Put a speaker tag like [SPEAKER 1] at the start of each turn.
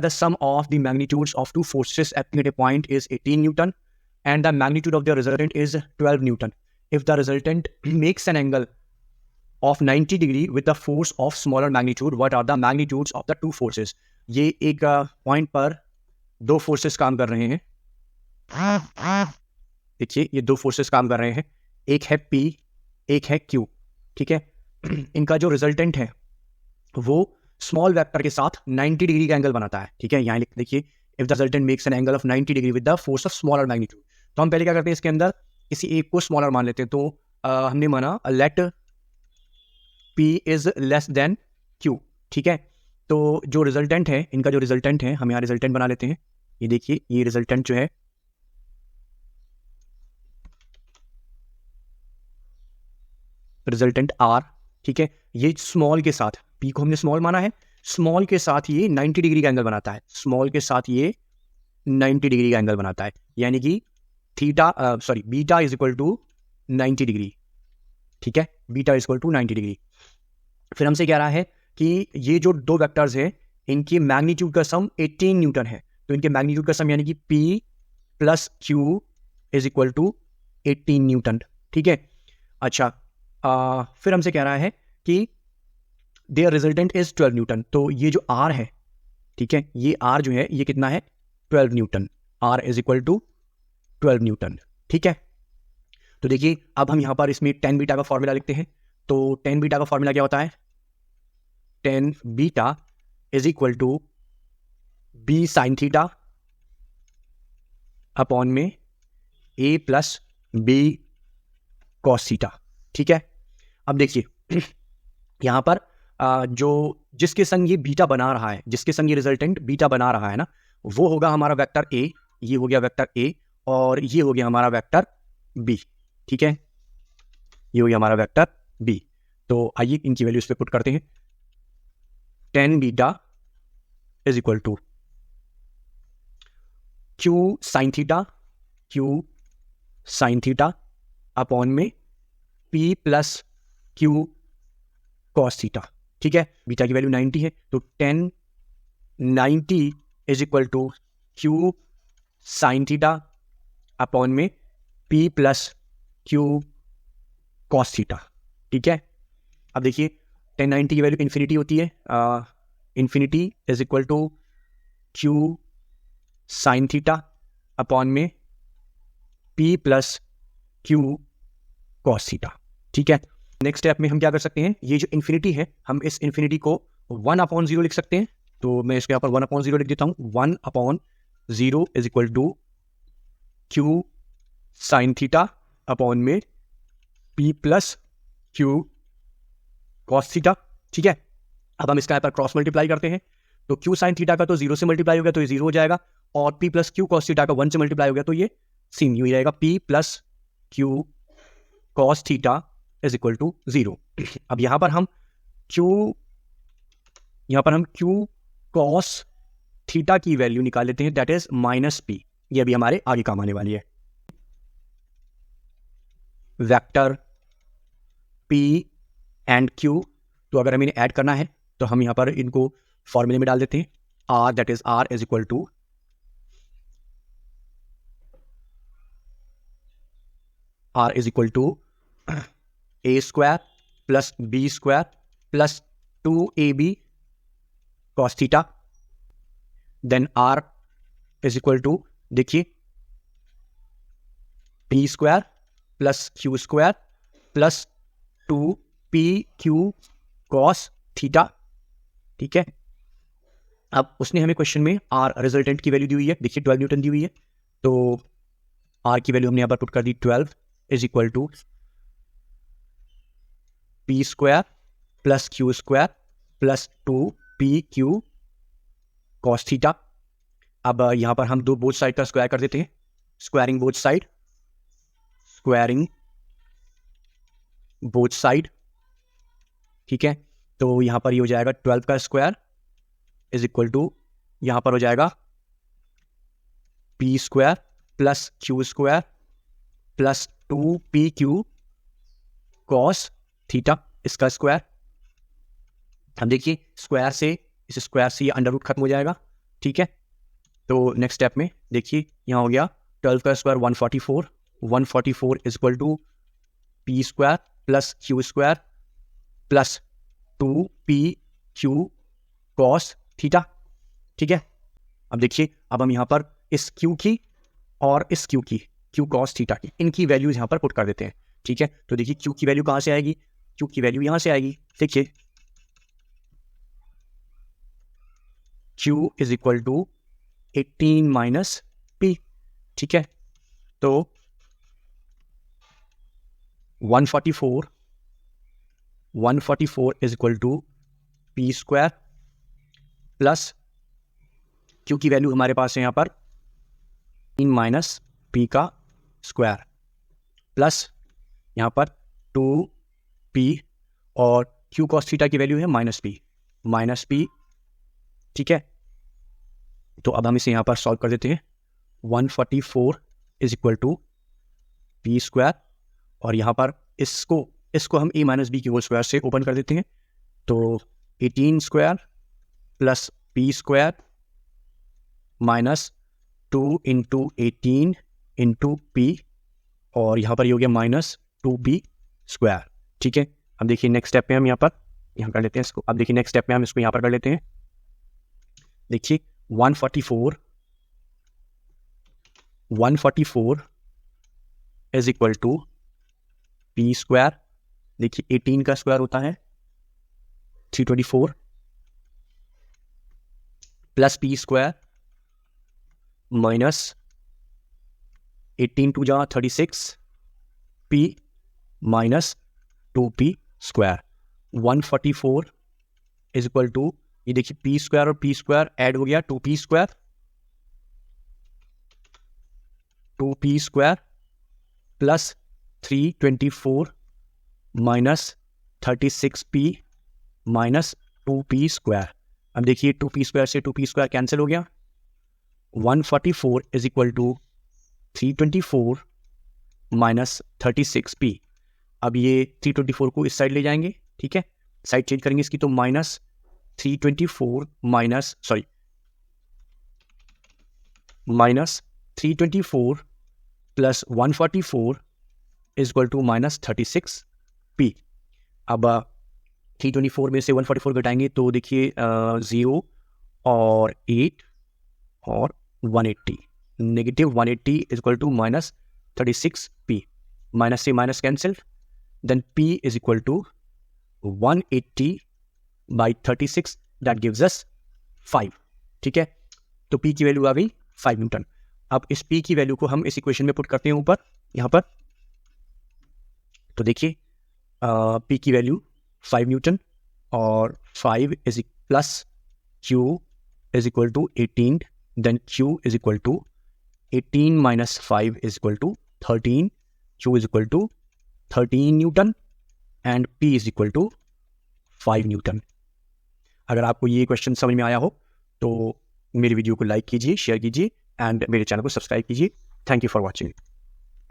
[SPEAKER 1] The sum of the magnitudes of two forces acting at a point is 18 Newton and the magnitude of the resultant is 12 Newton. If the resultant makes an angle of 90 degree with the force of smaller magnitude, what are the magnitudes of the two forces? ये एक point पर दो forces काम कर रहे हैं. देखिए ये दो फोर्सेस काम कर रहे हैं, एक है P, एक है Q. ठीक है, इनका जो रिजल्टेंट है वो स्मॉल वेक्टर के साथ 90 डिग्री का एंगल बनाता है. ठीक है, यहाँ लिख देखिए, if the resultant makes an angle of 90 degree with the force of smaller magnitude. तो हम पहले क्या करते हैं, इसके अंदर किसी एक को स्मॉलर मान लेते हैं. तो हमने माना let P is less than Q. ठीक है, तो जो रिजल्टेंट है, इनका जो रिजल्टेंट है, हम यहाँ रिजल्टेंट बना लेते हैं. ये देखिए, ये रिजल्टेंट जो है रिजल्टेंट R. ठीक है, ये स्मॉल के साथ, P को हमने स्मॉल माना है, स्मॉल के साथ ये 90 डिग्री का एंगल बनाता है. स्मॉल के साथ ये 90 डिग्री का एंगल बनाता है, यानी कि beta is equal to 90 degree. ठीक है, beta is equal to 90 degree. फिर हमसे कह रहा है कि ये जो दो वेक्टर्स हैं, इनकी मैग्नीट्यूड का सम 18 न्यूटन है. तो इनके मैग्नीट्यूड का सम यानी कि P plus Q is equal to 18 newton. ठीक है, अच्छा, फिर हमसे कह रहा है कि देयर रिजल्टेंट इज 12 न्यूटन. तो ये जो R है, ठीक है, ये R जो है ये कितना है, 12 newton. R is equal to 12 newton. ठीक है, तो देखिए अब हम यहाँ पर इसमें tan बीटा का फॉर्मूला लिखते हैं. तो tan बीटा का फॉर्मूला क्या होता है, tan beta is equal to B sine theta upon में A plus B cos theta. ठीक है, अब देखिए यहाँ पर जो जिसके संग ये बीटा बना रहा है, जिसके संग ये रिजल्टेंट बीटा बना रहा है ना, वो होगा हमारा वेक्टर A. ये हो गया वेक्टर A और ये हो गया हमारा वेक्टर B. ठीक है, ये हो गया हमारा वेक्टर B. तो आइए इनकी वैल्यू इस पे पुट करते हैं. tan beta is equal to Q sine theta upon में P plus Q cos theta. ठीक है, बीटा की वैल्यू 90 है, तो tan 90 is equal to Q sine theta upon में P plus Q cos theta. ठीक है, अब देखिए tan 90 की वैल्यू इन्फिनिटी होती है. Infinity is equal to Q sine theta upon में P plus Q cos theta. ठीक है, नेक्स्ट स्टेप में हम क्या कर सकते हैं, ये जो इन्फिनिटी है, हम इस इन्फिनिटी को 1/0 लिख सकते हैं. तो मैं इसके यहाँ पर 1/0 लिख देता हूँ. 1/0 is equal to Q sine theta upon में P plus Q cos theta. ठीक है, अब हम इसका यहाँ पर क्रॉस मल्टीप्लाई करते हैं. तो Q साइन थीटा का तो 0 से मल्टीप्लाई हो गया तो ये 0 हो जाएगा, और P plus Q cos theta का 1 से मल्टीप्लाई हो गया तो ये सेम ही रहेगा. P plus Q cos theta is equal to 0. अब यहाँ पर हम Q कॉस थीटा की वैल्यू निकाल लेते हैं, दैट इज माइनस P. ये अभी हमारे आगे काम आने वाली है. वेक्टर P एंड Q, तो अगर हमें इन्हें ऐड करना है तो हम यहाँ पर इनको फॉर्मूले में डाल देते हैं. R that is R is equal to A square plus B square plus 2AB cos theta. Then R is equal to, देखिए, P square plus Q square plus 2PQ cos theta. ठीक है, अब उसने हमें क्वेश्चन में R resultant की value दी हुई है, देखिए 12 न्यूटन दी हुई है. तो R की वैल्यू हमने यहाँ पर पुट कर दी. 12 is equal to P square plus Q square plus 2PQ cos theta. अब यहाँ पर हम बोथ साइड का स्क्वायर कर देते हैं. Squaring both side. ठीक है, तो यहाँ पर ये हो जाएगा 12 का स्क्वायर इज इक्वल टू, यहाँ पर हो जाएगा P square plus Q square plus 2PQ cos theta, इसका स्क्वायर. अब देखिए, स्क्वायर से इस स्क्वायर से ये अंडर रूट खत्म हो जाएगा, ठीक है। तो नेक्स्ट स्टेप में देखिए यहाँ हो गया 12 का square 144, 144 is equal to P square plus Q square plus 2p/q cos theta, ठीक है। अब देखिए, अब हम यहाँ पर इस q की और इस q की, q कॉस थीटा की, इनकी वैल्यूज यहाँ पर पुट कर देते हैं, ठीक है। तो देखिए q की वैल्यू कहाँ से आएगी, q की वैल्यू यहाँ से आएगी। देखिए q is equal to 18 minus p, ठीक है। तो 144 is equal to P square plus Q की वैल्यू हमारे पास है यहाँ पर 3 माइनस पी का स्क्वायर प्लस यहाँ पर 2p और क्यू कॉस थीटा की वैल्यू है माइनस पी, ठीक है। तो अब हम इसे यहाँ पर सॉल्व कर देते हैं। 144 is equal to P square और यहाँ पर इसको हम a माइनस बी की होल स्क्वायर से ओपन कर देते हैं। तो 18 square plus p square minus 2 into 18 into p और यहाँ पर ये हो गया माइनस 2p स्क्वायर, ठीक है। अब देखिए नेक्स्ट स्टेप में हम यहाँ कर लेते हैं इसको। अब देखिए नेक्स्ट स्टेप में हम इसको यहाँ पर कर लेते हैं। देखिए 144 is equal to P square, देखिए 18 का स्क्वायर होता है 324 plus p square minus 18 two जा 36 p minus 2p square. 144 is equal to, ये देखिए पी स्क्वायर और पी स्क्वायर ऐड हो गया 2p square plus 324 minus 36p minus 2p square. अब देखिए 2p स्क्वायर से 2p स्क्वायर कैंसिल हो गया। 144 is equal to 324 minus 36p। अब ये 324 को इस साइड ले जाएंगे, ठीक है, साइड चेंज करेंगे इसकी, तो minus 324 minus 324 plus 144 is equal to minus 36p। अब 324 में से 144 घटाएंगे तो देखिए 0 और 8 और 180, negative 180 is equal to minus 36p। Minus से minus cancel, then p is equal to 180 by 36, that gives us 5, ठीक है। तो p की वैल्यू आ गई 5 न्यूटन। अब इस p की वैल्यू को हम इस इक्वेशन में पुट करते हैं ऊपर यहाँ पर। तो देखिए p की वैल्यू 5 न्यूटन और 5 is plus q is equal to 18, then q is equal to 18 minus 5 is equal to 13, q is equal to 13 newton and p is equal to 5 newton. अगर आपको ये क्वेश्चन समझ में आया हो तो मेरी वीडियो को लाइक कीजिए, शेयर कीजिए एंड मेरे चैनल को सब्सक्राइब कीजिए। Thank you for watching.